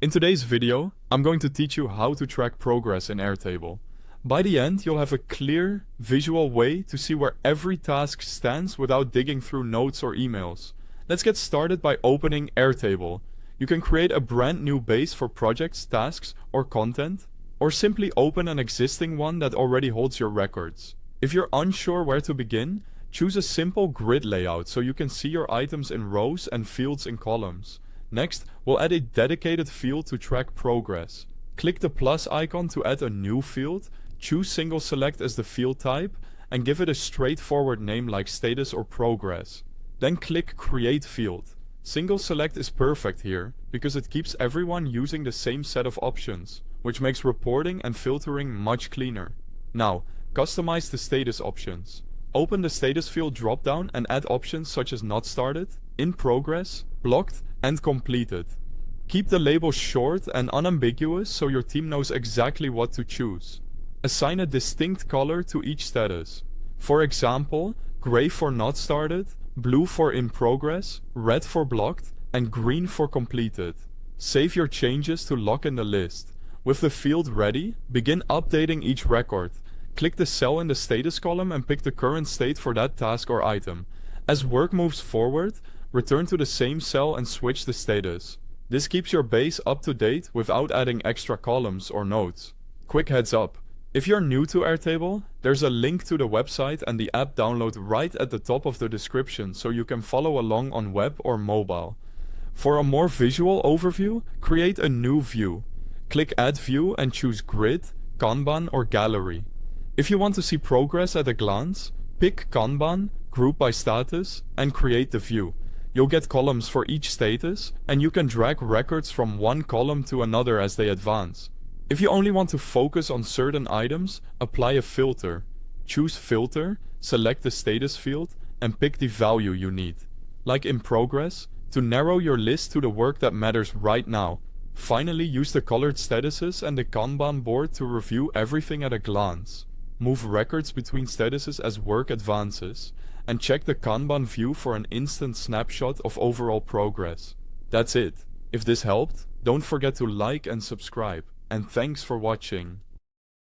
In today's video, I'm going to teach you how to track progress in Airtable. By the end, you'll have a clear, visual way to see where every task stands without digging through notes or emails. Let's get started by opening Airtable. You can create a brand new base for projects, tasks, or content, or simply open an existing one that already holds your records. If you're unsure where to begin, choose a simple grid layout so you can see your items in rows and fields in columns. Next, we'll add a dedicated field to track progress. Click the plus icon to add a new field, choose single select as the field type, and give it a straightforward name like status or progress. Then click create field. Single select is perfect here, because it keeps everyone using the same set of options, which makes reporting and filtering much cleaner. Now, customize the status options. Open the status field dropdown and add options such as not started, in progress, blocked, and completed. Keep the labels short and unambiguous so your team knows exactly what to choose. Assign a distinct color to each status. For example, gray for not started, blue for in progress, red for blocked, and green for completed. Save your changes to lock in the list. With the field ready, begin updating each record. Click the cell in the status column and pick the current state for that task or item. As work moves forward, return to the same cell and switch the status. This keeps your base up to date without adding extra columns or notes. Quick heads up. If you're new to Airtable, there's a link to the website and the app download right at the top of the description so you can follow along on web or mobile. For a more visual overview, create a new view. Click Add View and choose Grid, Kanban or Gallery. If you want to see progress at a glance, pick Kanban, Group by Status, and create the view. You'll get columns for each status, and you can drag records from one column to another as they advance. If you only want to focus on certain items, apply a filter. Choose Filter, select the status field, and pick the value you need, like in progress, to narrow your list to the work that matters right now. Finally, use the colored statuses and the Kanban board to review everything at a glance. Move records between statuses as work advances, and check the Kanban view for an instant snapshot of overall progress. That's it. If this helped, don't forget to like and subscribe, and thanks for watching.